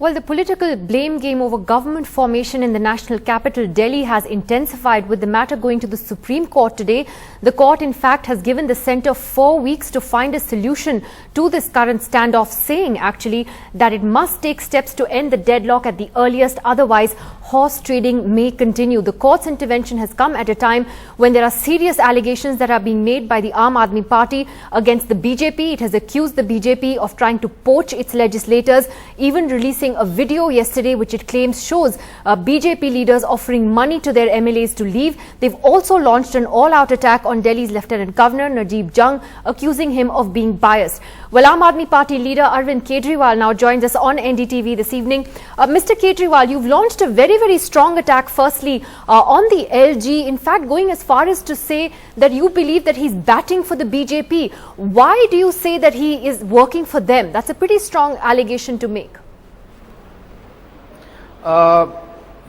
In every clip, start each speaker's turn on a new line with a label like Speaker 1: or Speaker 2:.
Speaker 1: Well, the political blame game over government formation in the national capital, Delhi, has intensified, with the matter going to the Supreme Court today. The court, in fact, has given the centre 4 weeks to find a solution to this current standoff, saying actually that it must take steps to end the deadlock at the earliest. Otherwise, horse trading may continue. The court's intervention has come at a time when there are serious allegations that are being made by the Aam Aadmi Party against the BJP. It has accused the BJP of trying to poach its legislators, even releasing a video yesterday which it claims shows BJP leaders offering money to their MLAs to leave. They've also launched an all-out attack on Delhi's Lieutenant Governor Najib Jung, accusing him of being biased. Well, Aam Aadmi Party leader Arvind Kejriwal now joins us on NDTV this evening. Mr. Kejriwal, you've launched a very strong attack firstly on the LG, in fact going as far as to say that you believe that he's batting for the BJP. Why do you say that he is working for them? That's a pretty strong allegation to make.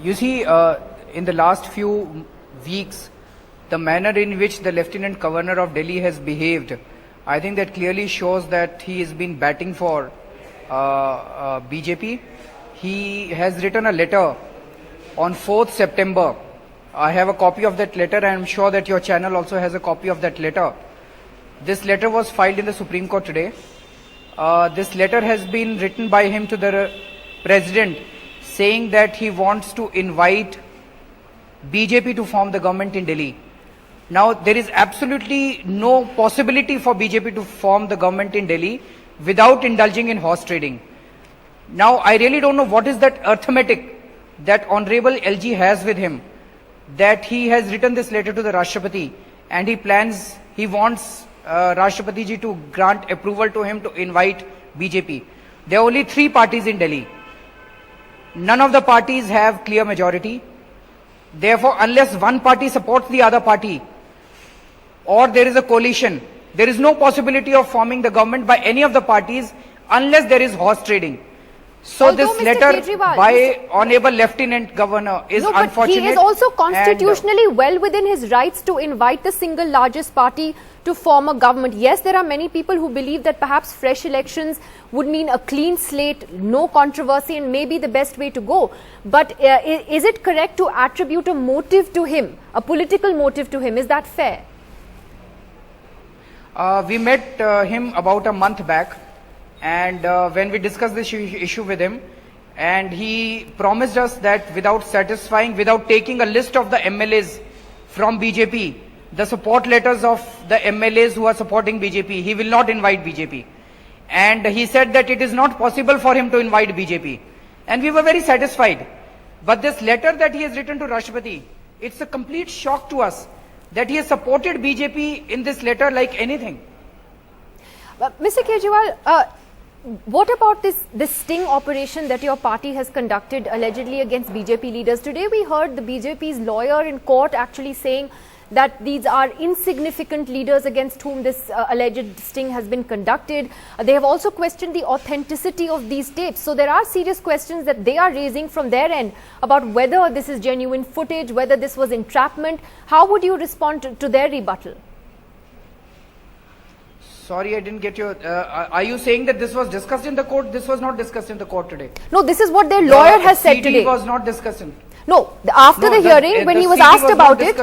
Speaker 2: You see, in the last few weeks, the manner in which the Lieutenant Governor of Delhi has behaved, I think that clearly shows that he has been batting for BJP. He has written a letter on 4th September. I have a copy of that letter, and I am sure that your channel also has a copy of that letter. This letter was filed in the Supreme Court today. This letter has been written by him to the President, saying that he wants to invite BJP to form the government in Delhi. Now, there is absolutely no possibility for BJP to form the government in Delhi without indulging in horse trading. Now, I really don't know what is that arithmetic that Honorable LG has with him, that he has written this letter to the Rashtrapati, and he wants Rashtrapati ji to grant approval to him to invite BJP. There are only 3 parties in Delhi. None of the parties have clear majority. Therefore, unless one party supports the other party, or there is a coalition, there is no possibility of forming the government by any of the parties unless there is horse trading. So
Speaker 1: although
Speaker 2: this
Speaker 1: Mr.
Speaker 2: letter
Speaker 1: Kejriwal,
Speaker 2: by Honorable Lieutenant Governor is unfortunate.
Speaker 1: But he is also constitutionally well within his rights to invite the single largest party to form a government. Yes, there are many people who believe that perhaps fresh elections would mean a clean slate, no controversy, and maybe the best way to go. But is it correct to attribute a motive to him, a political motive to him? Is that fair?
Speaker 2: We met him about a month back, and when we discussed this issue with him, and he promised us that without taking a list of the MLAs from BJP, the support letters of the MLAs who are supporting BJP, he will not invite BJP. And he said that it is not possible for him to invite BJP. And we were very satisfied. But this letter that he has written to Rashtrapati, it's a complete shock to us that he has supported BJP in this letter like anything.
Speaker 1: Mr. Kejriwal, what about this sting operation that your party has conducted allegedly against BJP leaders? Today we heard the BJP's lawyer in court actually saying that these are insignificant leaders against whom this alleged sting has been conducted. They have also questioned the authenticity of these tapes. So there are serious questions that they are raising from their end about whether this is genuine footage, whether this was entrapment. How would you respond to their rebuttal?
Speaker 2: Sorry, I didn't get your... are you saying that this was discussed in the court? This was not discussed in the court today.
Speaker 1: No, this is what their lawyer has said today.
Speaker 2: CD was not discussed in...
Speaker 1: No, after the hearing, when he was asked about it,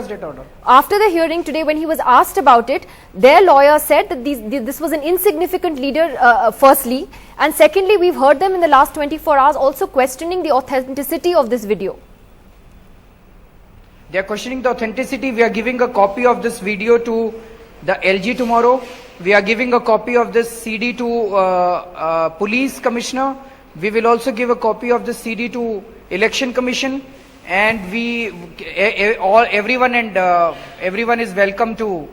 Speaker 1: after the hearing today, when he was asked about it, their lawyer said that this was an insignificant leader, firstly, and secondly, we've heard them in the last 24 hours also questioning the authenticity of this video.
Speaker 2: They are questioning the authenticity. We are giving a copy of this video to the LG tomorrow. We are giving a copy of this CD to Police Commissioner. We will also give a copy of this CD to Election Commission. And everyone is welcome to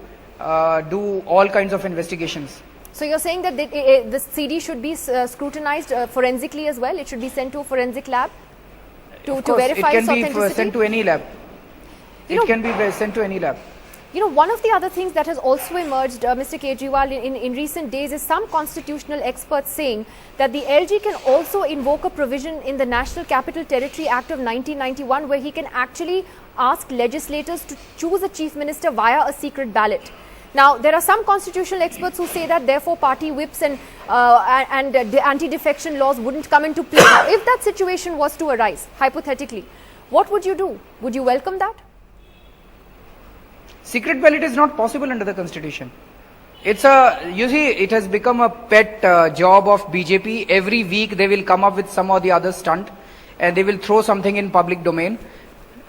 Speaker 2: do all kinds of investigations.
Speaker 1: So you're saying that the CD should be scrutinized forensically as well? It should be sent to a forensic lab to verify its authenticity?
Speaker 2: It can be sent to any lab. It can be sent to any lab.
Speaker 1: You know, one of the other things that has also emerged, Mr. Kejriwal, in recent days is some constitutional experts saying that the LG can also invoke a provision in the National Capital Territory Act of 1991 where he can actually ask legislators to choose a chief minister via a secret ballot. Now, there are some constitutional experts who say that therefore party whips and anti-defection laws wouldn't come into play. Now, if that situation was to arise, hypothetically, what would you do? Would you welcome that?
Speaker 2: Secret ballot is not possible under the constitution. You see, it has become a pet job of BJP. Every week they will come up with some or the other stunt and they will throw something in public domain.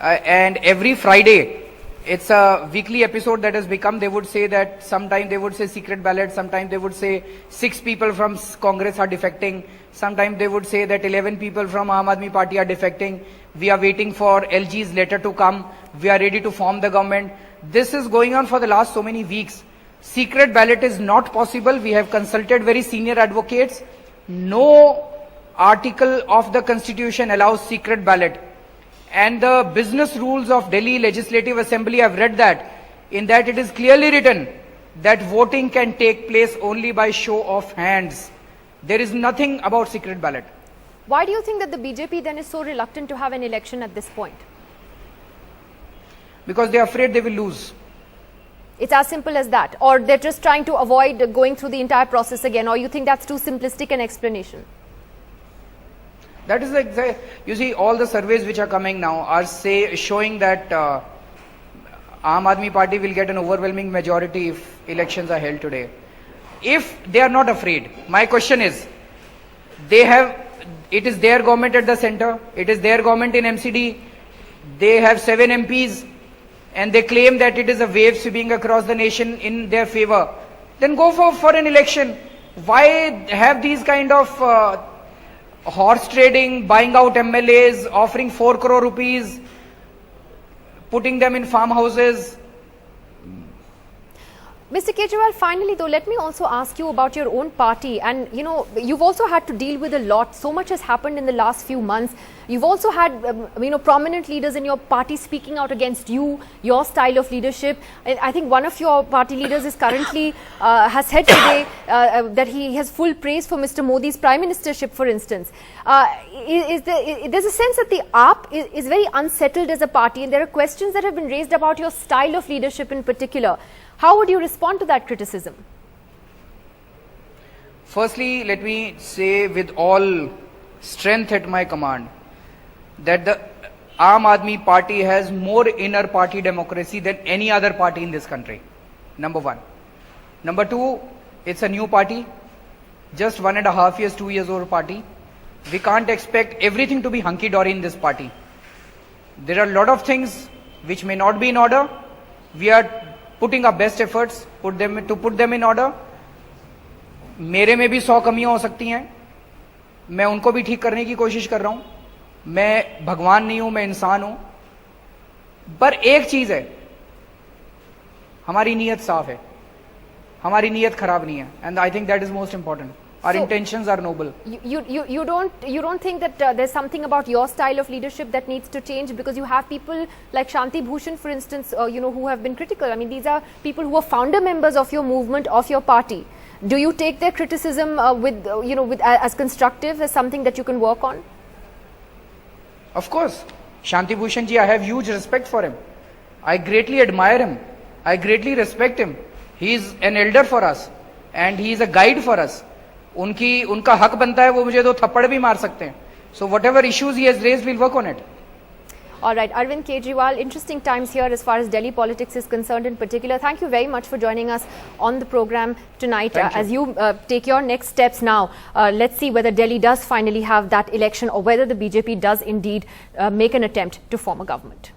Speaker 2: And every Friday, it's a weekly episode that has become, they would say that sometime they would say secret ballot, sometime they would say 6 people from Congress are defecting, sometime they would say that 11 people from Aam Aadmi Party are defecting, we are waiting for LG's letter to come, we are ready to form the government. This is going on for the last so many weeks. Secret ballot is not possible. We have consulted very senior advocates. No article of the constitution allows secret ballot. And the business rules of Delhi Legislative Assembly, I've read that. In that it is clearly written that voting can take place only by show of hands. There is nothing about secret ballot.
Speaker 1: Why do you think that the BJP then is so reluctant to have an election at this point?
Speaker 2: Because they are afraid they will lose.
Speaker 1: It's as simple as that? Or they're just trying to avoid going through the entire process again? Or you think that's too simplistic an explanation?
Speaker 2: That is like, you see, all the surveys which are coming now are showing that Aam Aadmi Party will get an overwhelming majority if elections are held today. If they are not afraid, my question is, it is their government at the center, it is their government in MCD, they have 7 MPs, and they claim that it is a wave sweeping across the nation in their favor, then go for an election. Why have these kind of horse trading, buying out MLAs, offering 4 crore rupees, putting them in farmhouses?
Speaker 1: Mr. Kejriwal, finally though, let me also ask you about your own party. And you know, you've also had to deal with a lot. So much has happened in the last few months. You've also had, prominent leaders in your party speaking out against you, your style of leadership. I think one of your party leaders is currently, has said today that he has full praise for Mr. Modi's prime ministership, for instance. There's a sense that the AAP is very unsettled as a party, and there are questions that have been raised about your style of leadership in particular. How would you respond to that criticism?
Speaker 2: Firstly, let me say with all strength at my command that the Aam Aadmi Party has more inner party democracy than any other party in this country. Number one. Number two, it's a new party, just 1.5 years, 2 years old party. We can't expect everything to be hunky-dory in this party. There are a lot of things which may not be in order. We are putting our best efforts put them in order. मेरे में भी 100 कमियां हो सकती हैं, मैं उनको भी ठीक करने की कोशिश कर रहा हूं. मैं भगवान नहीं हूं, मैं इंसान हूं. पर एक चीज है, हमारी नीयत साफ है, हमारी नीयत खराब नहीं है. And I think that is most important. Our intentions are noble.
Speaker 1: You don't think that there's something about your style of leadership that needs to change, because you have people like Shanti Bhushan, for instance, who have been critical. I mean, these are people who are founder members of your movement, of your party. Do you take their criticism as constructive, as something that you can work on?
Speaker 2: Of course, Shanti Bhushan ji, I have huge respect for him. I greatly admire him. I greatly respect him. He is an elder for us, and he is a guide for us. उनका हक बनता है, वो मुझे 2 थप्पड़ भी मार सकते हैं. So whatever issues he has raised, we'll work on it.
Speaker 1: All right, Arvind Kejriwal, interesting times here as far as Delhi politics is concerned in particular. Thank you very much for joining us on the program tonight. As you take your next steps now, let's see whether Delhi does finally have that election, or whether the BJP does indeed make an attempt to form a government.